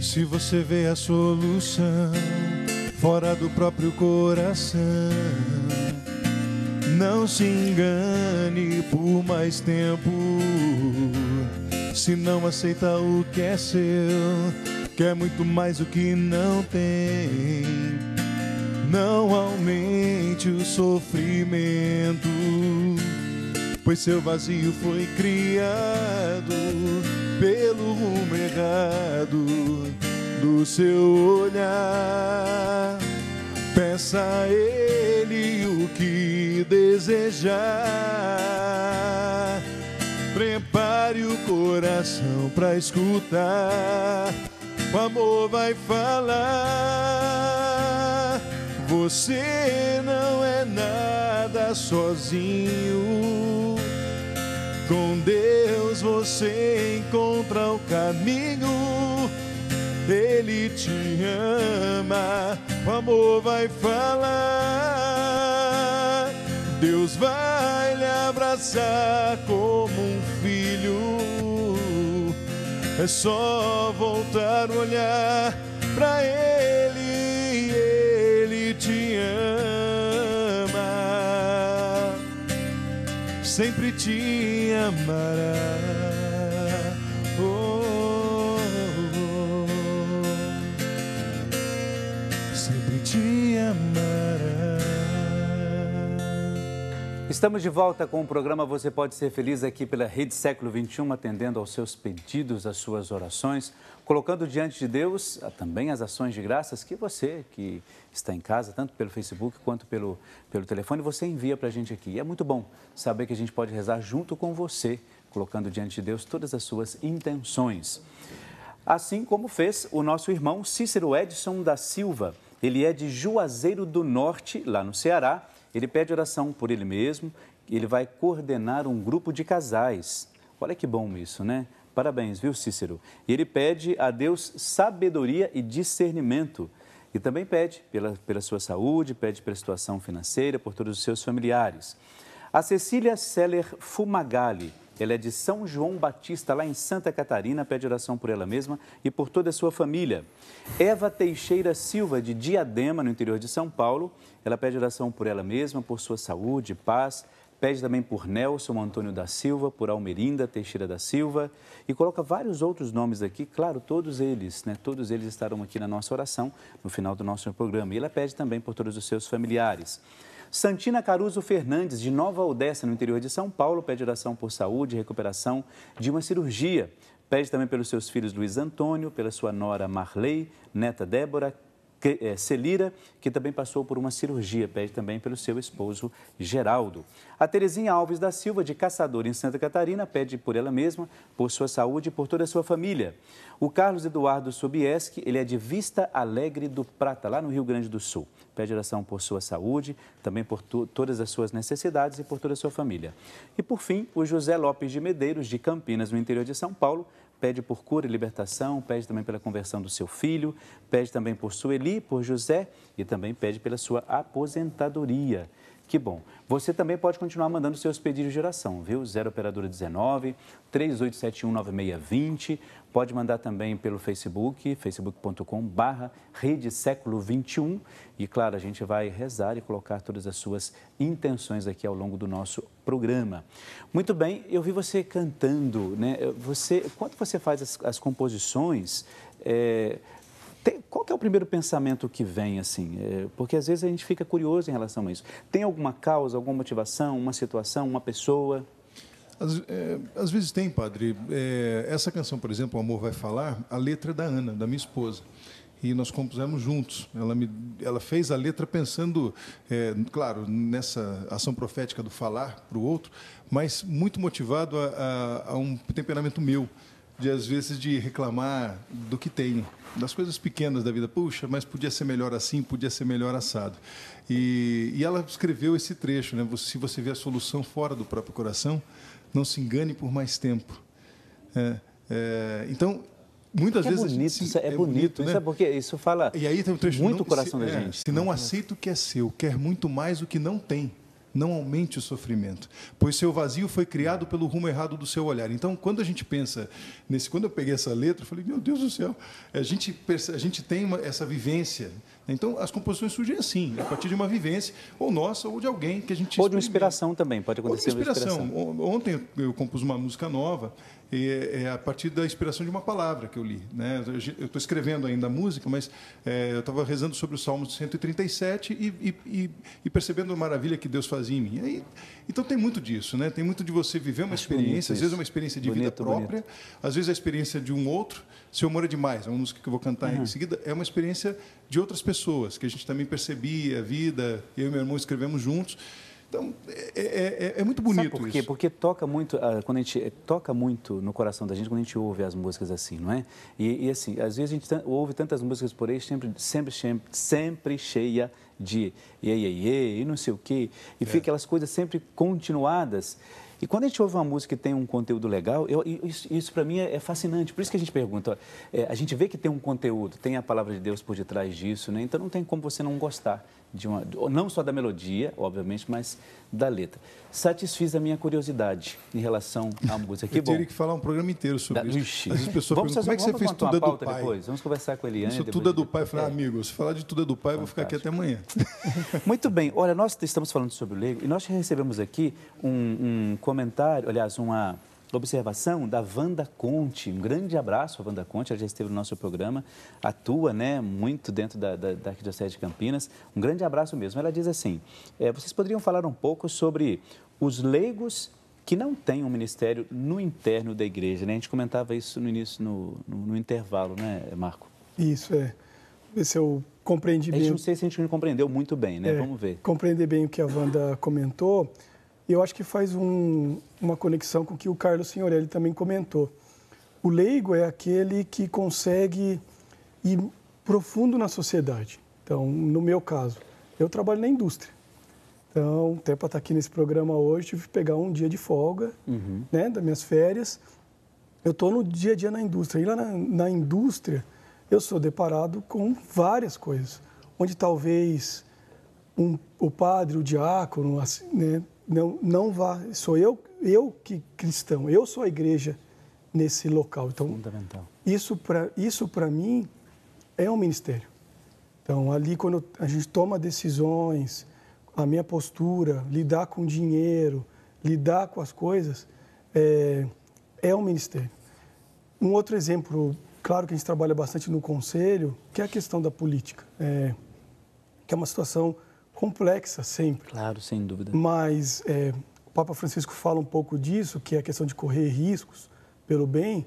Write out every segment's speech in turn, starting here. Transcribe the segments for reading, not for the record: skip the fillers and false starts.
Se você vê a solução fora do próprio coração, não se engane por mais tempo. Se não aceita o que é seu, quer muito mais do que não tem. Não aumente o sofrimento, pois seu vazio foi criado pelo rumo errado do seu olhar. Peça a Ele o que desejar. Prepare o coração para escutar. O amor vai falar. Você não é nada sozinho. Com Deus você encontra o caminho. Ele te ama. O amor vai falar. Deus vai lhe abraçar como um filho. É só voltar o olhar para Ele, Ele te ama, sempre te amará. Sempre te amará. Estamos de volta com o programa Você Pode Ser Feliz aqui pela Rede Século XXI, atendendo aos seus pedidos, às suas orações, colocando diante de Deus também as ações de graças que você, que está em casa, tanto pelo Facebook quanto pelo telefone, você envia para a gente aqui. E é muito bom saber que a gente pode rezar junto com você, colocando diante de Deus todas as suas intenções. Assim como fez o nosso irmão Cícero Edson da Silva. Ele é de Juazeiro do Norte, lá no Ceará. Ele pede oração por ele mesmo, ele vai coordenar um grupo de casais. Olha que bom isso, né? Parabéns, viu, Cícero? E ele pede a Deus sabedoria e discernimento. E também pede pela sua saúde, pede pela situação financeira, por todos os seus familiares. A Cecília Seller Fumagalli, ela é de São João Batista, lá em Santa Catarina, pede oração por ela mesma e por toda a sua família. Eva Teixeira Silva, de Diadema, no interior de São Paulo, ela pede oração por ela mesma, por sua saúde, paz, pede também por Nelson Antônio da Silva, por Almerinda Teixeira da Silva e coloca vários outros nomes aqui, claro, todos eles, né? Todos eles estarão aqui na nossa oração no final do nosso programa. E ela pede também por todos os seus familiares. Santina Caruso Fernandes, de Nova Odessa, no interior de São Paulo, pede oração por saúde e recuperação de uma cirurgia. Pede também pelos seus filhos Luiz Antônio, pela sua nora Marley, neta Débora, Celira, que também passou por uma cirurgia, pede também pelo seu esposo Geraldo. A Terezinha Alves da Silva, de Caçador, em Santa Catarina, pede por ela mesma, por sua saúde e por toda a sua família. O Carlos Eduardo Sobieski, ele é de Vista Alegre do Prata, lá no Rio Grande do Sul. Pede oração por sua saúde, também por todas as suas necessidades e por toda a sua família. E por fim, o José Lopes de Medeiros, de Campinas, no interior de São Paulo, pede por cura e libertação, pede também pela conversão do seu filho, pede também por Sueli, por José e também pede pela sua aposentadoria. Que bom. Você também pode continuar mandando seus pedidos de oração, viu? 0 operadora 19 38719620. Pode mandar também pelo Facebook, facebook.com/Rede Século XXI. E, claro, a gente vai rezar e colocar todas as suas intenções aqui ao longo do nosso programa. Muito bem, eu vi você cantando, né? Quando você faz as composições, qual que é o primeiro pensamento que vem, assim? Porque às vezes a gente fica curioso em relação a isso. Tem alguma causa, alguma motivação, uma situação, uma pessoa? Às vezes tem, padre. Essa canção, por exemplo, O Amor Vai Falar, a letra é da Ana, da minha esposa. E nós compusemos juntos. Ela fez a letra pensando, claro, nessa ação profética do falar para o outro, mas muito motivado a um temperamento meu, de às vezes de reclamar do que tenho, das coisas pequenas da vida. Puxa, mas podia ser melhor assim, podia ser melhor assado. E ela escreveu esse trecho, né? Se você vê a solução fora do próprio coração, não se engane por mais tempo. Então, muitas vezes... É bonito, né? Sabe por quê? Isso fala e aí tem um trecho, muito o coração da gente. Se não aceita o que é seu, quer muito mais o que não tem. não aumente o sofrimento, pois seu vazio foi criado pelo rumo errado do seu olhar. Então, quando a gente pensa quando eu peguei essa letra, eu falei, meu Deus do céu, a gente tem essa vivência. Então, as composições surgem assim, a partir de uma vivência, ou nossa, ou de alguém que a gente... Ou de uma inspiração também, pode acontecer uma inspiração. Ontem eu compus uma música nova, a partir da inspiração de uma palavra que eu li, né? Eu estou escrevendo ainda a música, mas eu estava rezando sobre o Salmo 137 e percebendo a maravilha que Deus fazia em mim. Então tem muito disso, né? Tem muito de você viver uma experiência, às vezes uma experiência de vida própria, às vezes a experiência de um outro. Seu Amor é Demais, é uma música que eu vou cantar em seguida, é uma experiência de outras pessoas, que a gente também percebia a vida, eu e meu irmão escrevemos juntos. Então, é muito bonito. Sabe por quê? Isso. Porque toca muito, quando a gente toca muito no coração da gente quando a gente ouve as músicas assim, não é? E assim, às vezes a gente ouve tantas músicas por aí, sempre cheia de e não sei o quê, e fica aquelas coisas sempre continuadas. E quando a gente ouve uma música que tem um conteúdo legal, isso para mim é fascinante. Por isso que a gente pergunta, a gente vê que tem um conteúdo, tem a palavra de Deus por detrás disso, né? Então não tem como você não gostar não só da melodia, obviamente, mas da letra. Satisfiz a minha curiosidade em relação à música. Que eu teria que falar um programa inteiro sobre isso. Às vezes as pessoas perguntam, como é que você fez Tudo é do Pai? Depois. Vamos conversar com a Eliane. Isso Tudo é do Pai. Eu falei, amigo, se falar de Tudo é do Pai, eu vou ficar aqui até amanhã. Muito bem. Olha, nós estamos falando sobre o leigo e nós recebemos aqui um comentário, aliás, uma observação da Wanda Conte. Um grande abraço a Wanda Conte, ela já esteve no nosso programa, atua, né, muito dentro da Arquidiocese de Campinas. Um grande abraço mesmo. Ela diz assim, vocês poderiam falar um pouco sobre os leigos que não têm um ministério no interno da igreja, né? A gente comentava isso no início, no intervalo, né, Marco? Isso, ver se eu compreendi bem. Não sei se a gente não compreendeu muito bem, né? Vamos ver. Compreender bem o que a Wanda comentou. Eu acho que faz uma conexão com o que o Carlos Signorelli também comentou. O leigo é aquele que consegue ir profundo na sociedade. Então, no meu caso, eu trabalho na indústria. Então, até para estar aqui nesse programa hoje, tive que pegar um dia de folga, né, das minhas férias. Eu estou no dia a dia na indústria. E lá na indústria, eu sou deparado com várias coisas, onde talvez o padre, o diácono, assim, né, não vá, sou eu que cristão, eu sou a igreja nesse local. Então, fundamental. Isso para mim é um ministério. Então, ali quando a gente toma decisões, a minha postura, lidar com dinheiro, lidar com as coisas, é um ministério. Um outro exemplo, claro que a gente trabalha bastante no conselho, que é a questão da política, que é uma situação complexa sempre. Claro, sem dúvida. Mas o Papa Francisco fala um pouco disso, que é a questão de correr riscos pelo bem.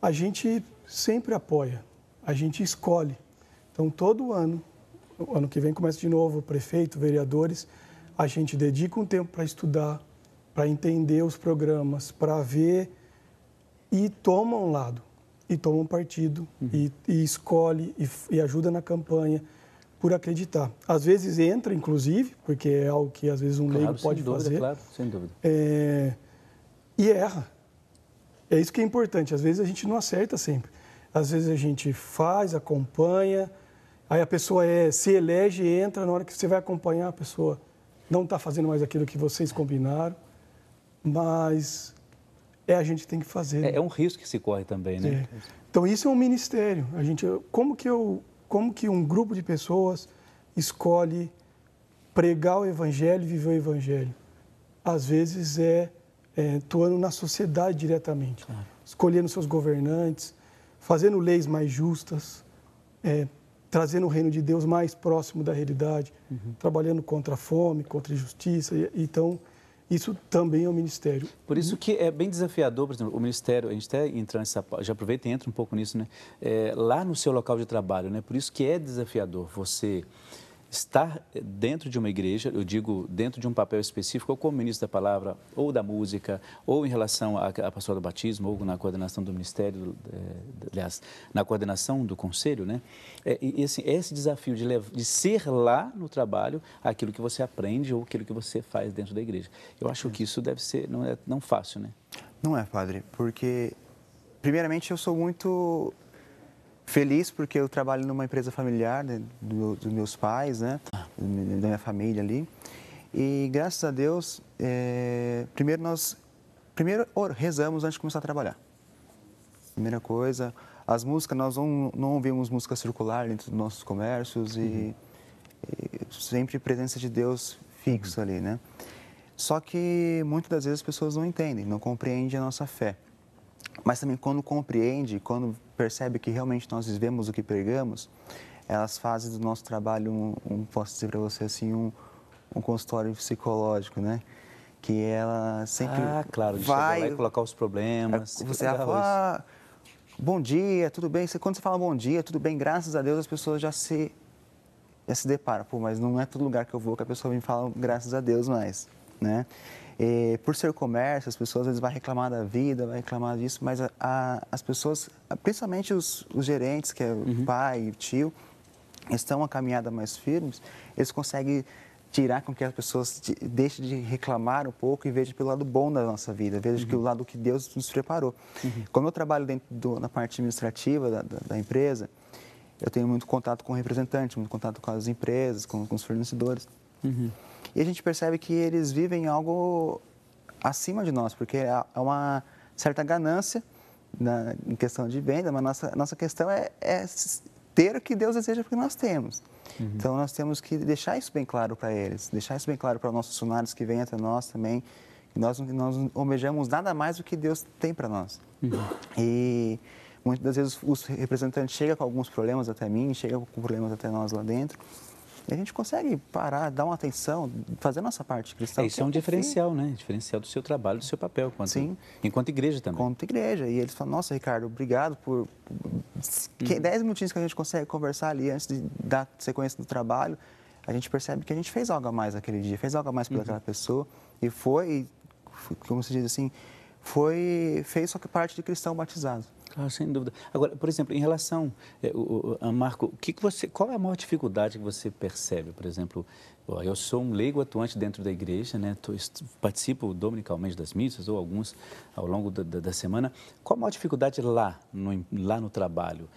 A gente sempre apoia, a gente escolhe. Então, todo ano, o ano que vem começa de novo, prefeito, vereadores, a gente dedica um tempo para estudar, para entender os programas, para ver e toma um lado, e toma um partido, e escolhe e ajuda na campanha, por acreditar. Às vezes entra, inclusive, porque é algo que às vezes um leigo pode fazer. Claro, sem dúvida. E erra. É isso que é importante. Às vezes a gente não acerta sempre. Às vezes a gente faz, acompanha, aí a pessoa se elege e entra, na hora que você vai acompanhar, a pessoa não está fazendo mais aquilo que vocês combinaram, mas a gente tem que fazer. É um risco que se corre também, né? Então isso é um ministério. Como que um grupo de pessoas escolhe pregar o Evangelho e viver o Evangelho? Às vezes atuando na sociedade diretamente, escolhendo seus governantes, fazendo leis mais justas, trazendo o reino de Deus mais próximo da realidade, trabalhando contra a fome, contra a injustiça. Então, isso também é um ministério. Por isso que é bem desafiador, por exemplo, o ministério, a gente até entra já aproveita e entra um pouco nisso, né? Lá no seu local de trabalho, né? Por isso que é desafiador você estar dentro de uma igreja, eu digo dentro de um papel específico, ou como ministro da palavra, ou da música, ou em relação à pastoral do batismo, ou na coordenação do ministério, aliás, na coordenação do conselho, né? E assim, esse desafio de ser lá no trabalho aquilo que você aprende ou aquilo que você faz dentro da igreja. Eu acho que isso deve ser, não é tão fácil, né? Não é, padre, porque, primeiramente, eu sou muito feliz porque eu trabalho numa empresa familiar, né, dos meus pais, né, da minha família ali. E graças a Deus, primeiro rezamos antes de começar a trabalhar. Primeira coisa, as músicas, nós não ouvimos música circular dentro dos nossos comércios e sempre presença de Deus fixo ali, né? Só que muitas das vezes as pessoas não entendem, não compreendem a nossa fé. Mas também quando compreende, quando percebe que realmente nós vivemos o que pregamos, elas fazem do nosso trabalho, posso dizer para você assim, um consultório psicológico, né? Que ela sempre claro, de chegar lá e colocar os problemas. Você vai falar, bom dia, tudo bem? Quando você fala bom dia, tudo bem, graças a Deus, as pessoas já se deparam. Pô, mas não é todo lugar que eu vou que a pessoa me fala graças a Deus mais, né? E, por ser comércio, as pessoas às vezes vão reclamar da vida, vai reclamar disso, mas as pessoas, principalmente os gerentes, que é o pai e o tio, estão a caminhada mais firmes, eles conseguem tirar com que as pessoas deixem de reclamar um pouco e vejam pelo lado bom da nossa vida, vejam que o lado que Deus nos preparou. Como eu trabalho na parte administrativa da empresa, eu tenho muito contato com representantes, muito contato com as empresas, com os fornecedores. E a gente percebe que eles vivem algo acima de nós, porque há uma certa ganância em questão de venda, mas nossa questão é ter o que Deus deseja porque nós temos. Então, nós temos que deixar isso bem claro para eles, deixar isso bem claro para os nossos funcionários que vêm até nós também, que nós não almejamos nada mais do que Deus tem para nós. E muitas das vezes os representantes chegam com alguns problemas até mim, chegam com problemas até nós lá dentro, e a gente consegue parar, dar uma atenção, fazer a nossa parte cristã. Isso é um diferencial, né? Diferencial do seu trabalho, do seu papel, enquanto igreja também. Enquanto igreja. E eles falam, nossa, Ricardo, obrigado por 10 minutinhos que a gente consegue conversar ali antes de dar sequência do trabalho, a gente percebe que a gente fez algo a mais naquele dia, fez algo a mais pelaquela pessoa e como se diz assim, fez só que parte de cristão batizado. Claro, sem dúvida. Agora, por exemplo, em relação, Marco, qual é a maior dificuldade que você percebe? Por exemplo, eu sou um leigo atuante dentro da igreja, né? Participo dominicalmente das missas, ou alguns ao longo da semana. Qual a maior dificuldade lá no trabalho?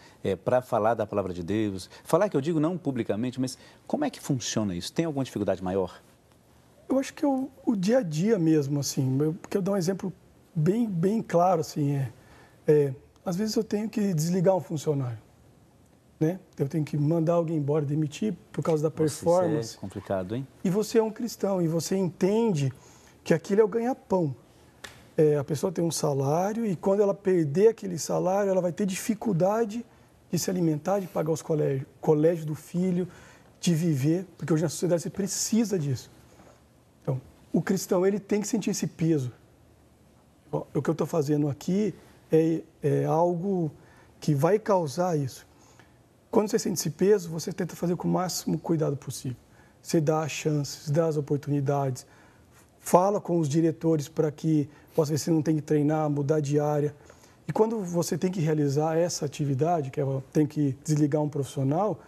Para falar da palavra de Deus? Falar que eu digo não publicamente, mas como é que funciona isso? Tem alguma dificuldade maior? Eu acho que é o dia a dia mesmo, assim. Porque eu dou um exemplo bem claro, assim, às vezes eu tenho que desligar um funcionário, né? Eu tenho que mandar alguém embora, demitir por causa da performance. Isso é complicado, hein? E você é um cristão e você entende que aquilo é o ganha-pão. A pessoa tem um salário e quando ela perder aquele salário, ela vai ter dificuldade de se alimentar, de pagar os colégio do filho, de viver, porque hoje na sociedade você precisa disso. Então, o cristão, ele tem que sentir esse peso. O que eu estou fazendo aqui é algo que vai causar isso. Quando você sente esse peso, você tenta fazer com o máximo cuidado possível. Você dá as chances, dá as oportunidades, fala com os diretores para que possa ver se não tem que treinar, mudar de área. E quando você tem que realizar essa atividade, que tem que desligar um profissional,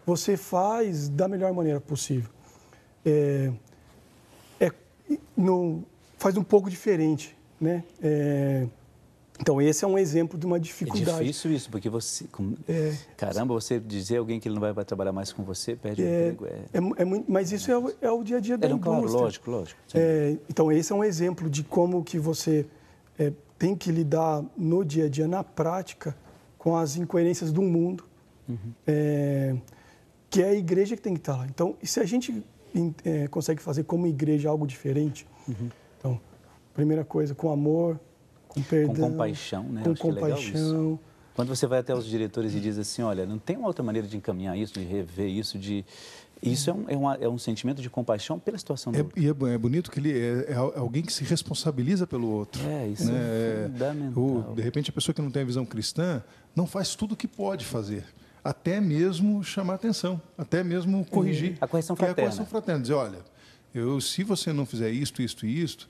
você faz da melhor maneira possível. Faz um pouco diferente, né? Então, esse é um exemplo de uma dificuldade. É difícil isso, porque você... Caramba, você dizer a alguém que ele não vai trabalhar mais com você, perde o emprego. Mas isso é o dia a dia da indústria. Claro, lógico. Então, esse é um exemplo de como que você tem que lidar no dia a dia, na prática, com as incoerências do mundo, que é a igreja que tem que estar lá. Então, e se a gente consegue fazer como igreja algo diferente, então, primeira coisa, com amor, com perdão, com compaixão, né? Com compaixão. Quando você vai até os diretores e diz assim, olha, não tem uma outra maneira de encaminhar isso, de rever isso, isso é um sentimento de compaixão pela situação do outro. E é bonito que ele é alguém que se responsabiliza pelo outro. Isso é fundamental. De repente, a pessoa que não tem a visão cristã não faz tudo o que pode fazer. Até mesmo chamar atenção, até mesmo corrigir. A correção fraterna. A correção fraterna. Dizer, olha, se você não fizer isto,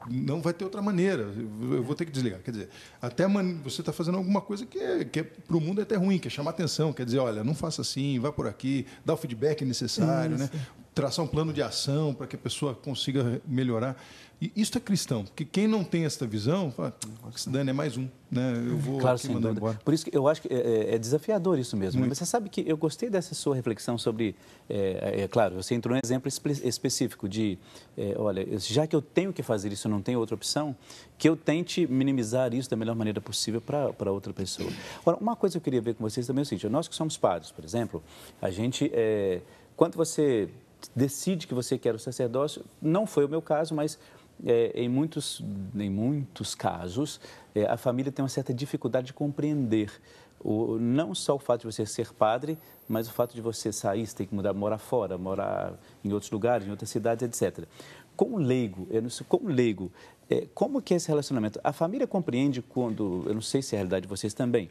não vai ter outra maneira, eu vou ter que desligar. Quer dizer, até você está fazendo alguma coisa que para o mundo é até ruim, que é chamar atenção, quer dizer, olha, não faça assim, vá por aqui, dá o feedback necessário, né? traçar um plano de ação para que a pessoa consiga melhorar. E isso é cristão, porque quem não tem essa visão, fala, se dane, é mais um, né? Eu vou claro, aqui sem mandar dúvida. embora. Por isso que eu acho que é desafiador isso mesmo. Muito. Mas você sabe que eu gostei dessa sua reflexão sobre, claro, você entrou num exemplo específico de, olha, já que eu tenho que fazer isso, eu não tenho outra opção, que eu tente minimizar isso da melhor maneira possível para outra pessoa. Agora, uma coisa que eu queria ver com vocês também é o seguinte, nós que somos padres, por exemplo, a gente, quando você decide que você quer o sacerdócio, não foi o meu caso, mas em muitos casos, a família tem uma certa dificuldade de compreender não só o fato de você ser padre, mas o fato de você sair, você tem que morar fora, morar em outros lugares, em outras cidades, etc. Como leigo, como que é esse relacionamento? A família compreende quando, eu não sei se é a realidade de vocês também,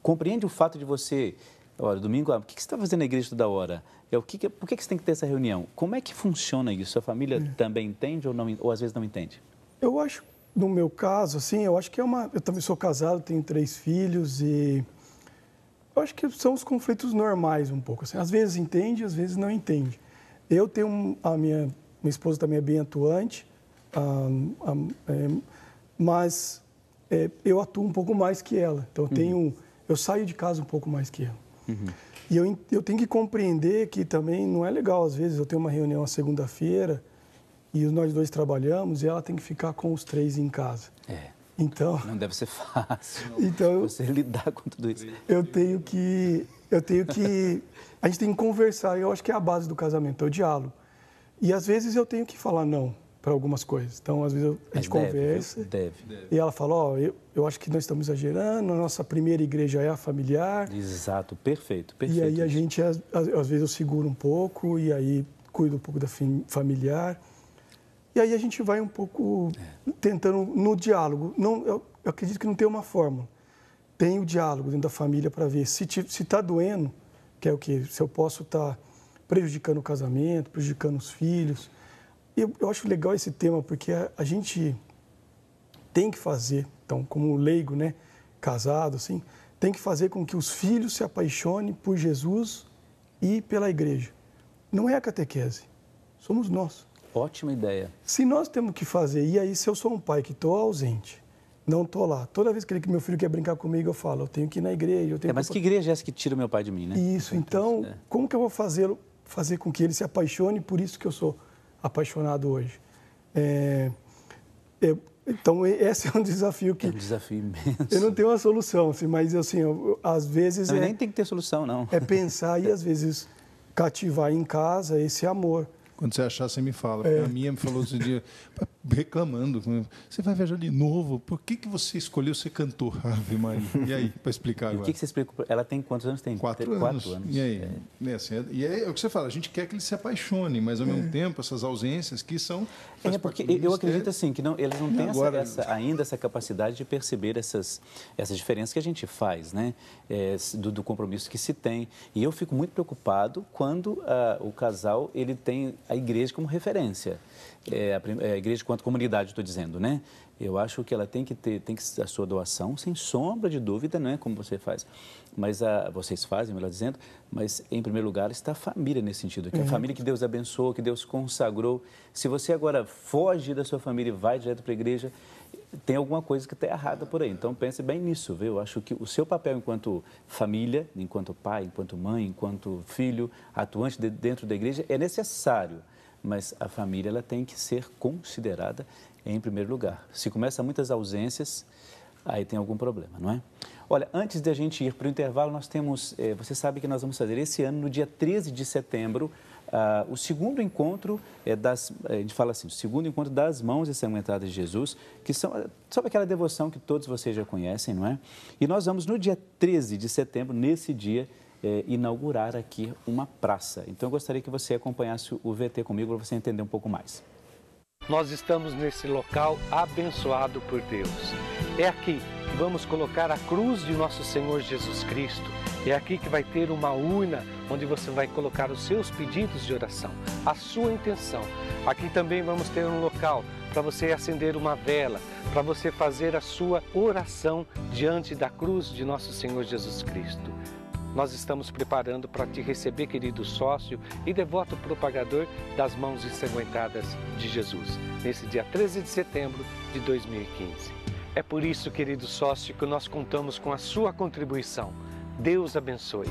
compreende o fato de você, olha, domingo, o que você está fazendo na igreja toda hora? Por que você tem que ter essa reunião? Como é que funciona isso? A família também entende ou às vezes não entende? Eu acho, no meu caso, assim, eu acho que eu também sou casado, tenho 3 filhos e eu acho que são os conflitos normais um pouco. Assim, às vezes entende, às vezes não entende. Eu tenho, minha esposa também é bem atuante, mas eu atuo um pouco mais que ela. Então eu saio de casa um pouco mais que ela. Uhum. E eu tenho que compreender que também não é legal, às vezes, eu tenho uma reunião na segunda-feira e nós 2 trabalhamos e ela tem que ficar com os 3 em casa. Então, não deve ser fácil você lidar com tudo isso. A gente tem que conversar, eu acho que é a base do casamento, é o diálogo. E às vezes eu tenho que falar não para algumas coisas. Então, às vezes a gente conversa e ela fala, eu acho que nós estamos exagerando, a nossa primeira igreja é a familiar. Exato, perfeito. E aí a gente, às vezes eu seguro um pouco e aí cuido um pouco da familiar. E aí a gente vai um pouco tentando no diálogo. Eu acredito que não tem uma fórmula. Tem o diálogo dentro da família para ver se está doendo, que é o quê? Se eu posso estar prejudicando o casamento, prejudicando os filhos. Eu acho legal esse tema porque a gente tem que fazer, então, como leigo, né, casado, assim, tem que fazer com que os filhos se apaixonem por Jesus e pela igreja. Não é a catequese, somos nós. Ótima ideia. Se nós temos que fazer, e aí se eu sou um pai que estou ausente, não estou lá, toda vez que meu filho quer brincar comigo, eu falo, eu tenho que ir na igreja. Mas que igreja é essa que tira o meu pai de mim, né? Isso, então, como que eu vou fazer com que ele se apaixone por isso que eu sou apaixonado hoje? Então, esse é um desafio que... É um desafio imenso. Eu não tenho uma solução, assim, mas, assim, às vezes... Nem tem que ter solução, não. É pensar e, às vezes, cativar em casa esse amor. Quando você achar, você me fala. A minha me falou esse dia, reclamando. Você vai viajar de novo? Por que você escolheu ser cantor? Ave Maria. E aí, para explicar agora? O que você explica? Ela tem quantos anos? Tem 4 anos. E aí? E é o que você fala, a gente quer que ele se apaixone, mas, ao mesmo tempo, essas ausências que são... porque eu acredito, assim, que eles não têm ainda essa capacidade de perceber essas diferenças que a gente faz, né? Do compromisso que se tem. E eu fico muito preocupado quando o casal ele tem a igreja como referência. A igreja quanto comunidade, estou dizendo, né? Eu acho que ela tem que ter a sua doação, sem sombra de dúvida, não é como você faz. Mas vocês fazem, melhor dizendo, mas em primeiro lugar está a família nesse sentido. Que a família que Deus abençoou, que Deus consagrou. Se você agora foge da sua família e vai direto para a igreja, tem alguma coisa que está errada por aí. Então pense bem nisso, viu? Eu acho que o seu papel enquanto família, enquanto pai, enquanto mãe, enquanto filho, atuante dentro da igreja, é necessário. Mas a família ela tem que ser considerada em primeiro lugar. Se começa muitas ausências, aí tem algum problema, não é? Olha, antes de a gente ir para o intervalo, nós temos, você sabe que nós vamos fazer esse ano, no dia 13 de setembro, o segundo encontro a gente fala assim, o segundo encontro das mãos ensanguentadas de Jesus, que são, sabe aquela devoção que todos vocês já conhecem, não é? E nós vamos no dia 13 de setembro, nesse dia, inaugurar aqui uma praça. Então eu gostaria que você acompanhasse o VT comigo para você entender um pouco mais. Nós estamos nesse local abençoado por Deus. É aqui que vamos colocar a cruz de nosso Senhor Jesus Cristo. É aqui que vai ter uma urna onde você vai colocar os seus pedidos de oração, a sua intenção. Aqui também vamos ter um local para você acender uma vela, para você fazer a sua oração diante da cruz de nosso Senhor Jesus Cristo. nós estamos preparando para te receber, querido sócio e devoto propagador das mãos ensanguentadas de Jesus, nesse dia 13 de setembro de 2015. É por isso, querido sócio, que nós contamos com a sua contribuição. Deus abençoe.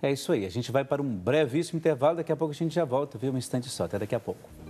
É isso aí, a gente vai para um brevíssimo intervalo, daqui a pouco a gente já volta, viu? Um instante só, até daqui a pouco.